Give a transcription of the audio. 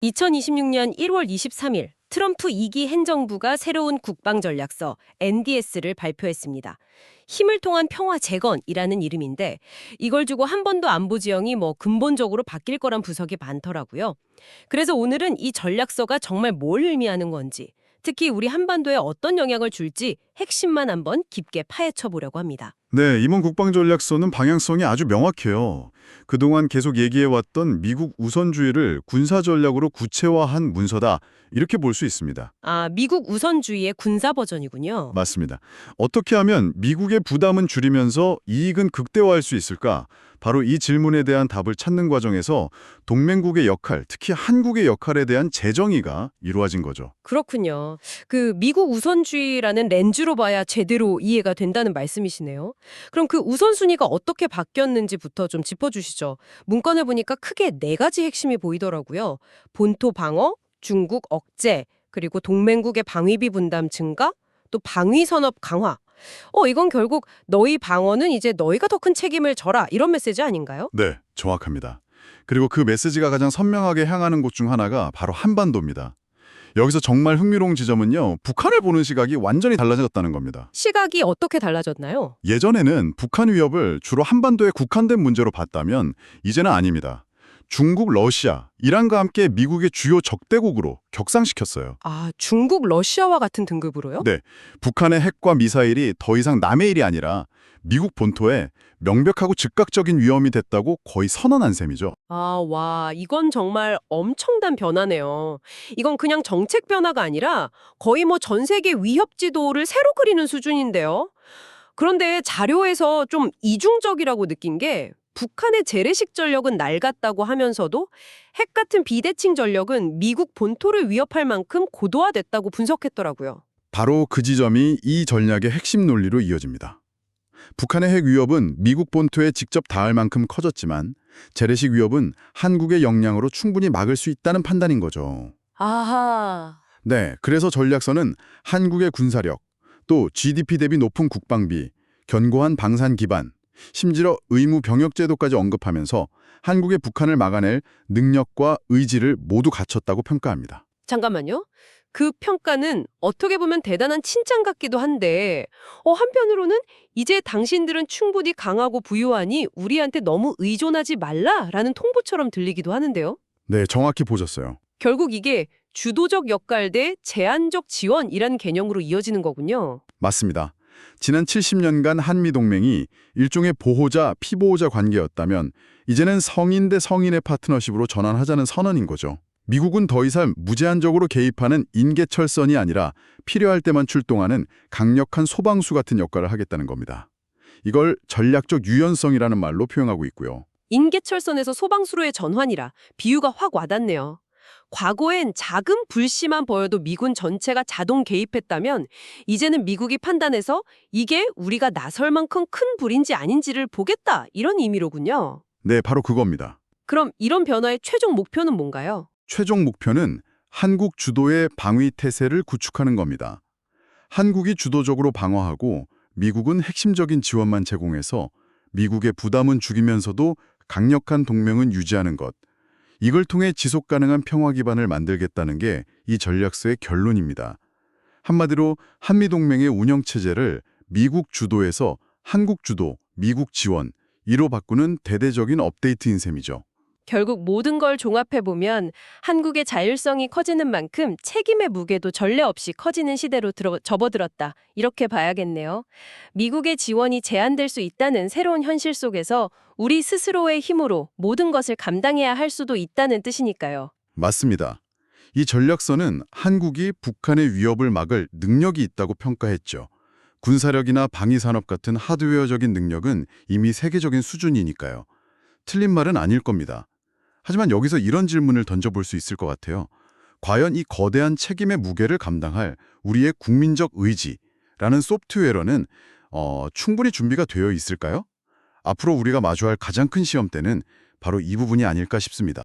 2026년 1월 23일 트럼프 2기 행정부가 새로운 국방전략서 NDS를 발표했습니다. 힘을 통한 평화 재건이라는 이름인데 이걸 두고 한 번도 안보 지형이 근본적으로 바뀔 거란 분석이 많더라고요. 그래서 오늘은 이 전략서가 정말 뭘 의미하는 건지, 특히 우리 한반도에 어떤 영향을 줄지 핵심만 한번 깊게 파헤쳐 보려고 합니다. 네, 이번 국방전략서는 방향성이 아주 명확해요. 그동안 계속 얘기해왔던 미국 우선주의를 군사전략으로 구체화한 문서다, 이렇게 볼 수 있습니다. 아, 미국 우선주의의 군사 버전이군요. 맞습니다. 어떻게 하면 미국의 부담은 줄이면서 이익은 극대화할 수 있을까? 바로 이 질문에 대한 답을 찾는 과정에서 동맹국의 역할, 특히 한국의 역할에 대한 재정의가 이루어진 거죠. 그렇군요. 그 미국 우선주의라는 렌즈로 봐야 제대로 이해가 된다는 말씀이시네요. 그럼 그 우선순위가 어떻게 바뀌었는지부터 좀 짚어주시죠. 문건을 보니까 크게 네 가지 핵심이 보이더라고요. 본토 방어, 중국 억제, 그리고 동맹국의 방위비 분담 증가, 또 방위 산업 강화. 이건 결국 너희 방어는 이제 너희가 더 큰 책임을 져라, 이런 메시지 아닌가요? 네, 정확합니다. 그리고 그 메시지가 가장 선명하게 향하는 곳 중 하나가 바로 한반도입니다. 여기서 정말 흥미로운 지점은요, 북한을 보는 시각이 완전히 달라졌다는 겁니다. 시각이 어떻게 달라졌나요? 예전에는 북한 위협을 주로 한반도에 국한된 문제로 봤다면 이제는 아닙니다. 중국, 러시아, 이란과 함께 미국의 주요 적대국으로 격상시켰어요. 아, 중국, 러시아와 같은 등급으로요? 네, 북한의 핵과 미사일이 더 이상 남의 일이 아니라 미국 본토에 명백하고 즉각적인 위험이 됐다고 거의 선언한 셈이죠. 아, 와, 이건 정말 엄청난 변화네요. 이건 그냥 정책 변화가 아니라 거의 전 세계 위협 지도를 새로 그리는 수준인데요. 그런데 자료에서 좀 이중적이라고 느낀 게 북한의 재래식 전력은 낡았다고 하면서도 핵 같은 비대칭 전력은 미국 본토를 위협할 만큼 고도화됐다고 분석했더라고요. 바로 그 지점이 이 전략의 핵심 논리로 이어집니다. 북한의 핵 위협은 미국 본토에 직접 닿을 만큼 커졌지만 재래식 위협은 한국의 역량으로 충분히 막을 수 있다는 판단인 거죠. 아하. 네, 그래서 전략서는 한국의 군사력, 또 GDP 대비 높은 국방비, 견고한 방산 기반, 심지어 의무 병역 제도까지 언급하면서 한국의 북한을 막아낼 능력과 의지를 모두 갖췄다고 평가합니다. 잠깐만요. 그 평가는 어떻게 보면 대단한 칭찬 같기도 한데, 한편으로는 이제 당신들은 충분히 강하고 부유하니 우리한테 너무 의존하지 말라라는 통보처럼 들리기도 하는데요. 네, 정확히 보셨어요. 결국 이게 주도적 역할 대 제한적 지원이란 개념으로 이어지는 거군요. 맞습니다. 지난 70년간 한미동맹이 일종의 보호자, 피보호자 관계였다면 이제는 성인 대 성인의 파트너십으로 전환하자는 선언인 거죠. 미국은 더 이상 무제한적으로 개입하는 인계철선이 아니라 필요할 때만 출동하는 강력한 소방수 같은 역할을 하겠다는 겁니다. 이걸 전략적 유연성이라는 말로 표현하고 있고요. 인계철선에서 소방수로의 전환이라 비유가 확 와닿네요. 과거엔 작은 불씨만 보여도 미군 전체가 자동 개입했다면 이제는 미국이 판단해서 이게 우리가 나설 만큼 큰 불인지 아닌지를 보겠다, 이런 의미로군요. 네, 바로 그겁니다. 그럼 이런 변화의 최종 목표는 뭔가요? 최종 목표는 한국 주도의 방위 태세를 구축하는 겁니다. 한국이 주도적으로 방어하고 미국은 핵심적인 지원만 제공해서 미국의 부담은 줄이면서도 강력한 동맹은 유지하는 것. 이걸 통해 지속 가능한 평화 기반을 만들겠다는 게 이 전략서의 결론입니다. 한마디로 한미동맹의 운영체제를 미국 주도에서 한국 주도, 미국 지원, 이로 바꾸는 대대적인 업데이트인 셈이죠. 결국 모든 걸 종합해보면 한국의 자율성이 커지는 만큼 책임의 무게도 전례 없이 커지는 시대로 접어들었다, 이렇게 봐야겠네요. 미국의 지원이 제한될 수 있다는 새로운 현실 속에서 우리 스스로의 힘으로 모든 것을 감당해야 할 수도 있다는 뜻이니까요. 맞습니다. 이 전략서는 한국이 북한의 위협을 막을 능력이 있다고 평가했죠. 군사력이나 방위산업 같은 하드웨어적인 능력은 이미 세계적인 수준이니까요. 틀린 말은 아닐 겁니다. 하지만 여기서 이런 질문을 던져볼 수 있을 것 같아요. 과연 이 거대한 책임의 무게를 감당할 우리의 국민적 의지라는 소프트웨어는 충분히 준비가 되어 있을까요? 앞으로 우리가 마주할 가장 큰 시험대는 바로 이 부분이 아닐까 싶습니다.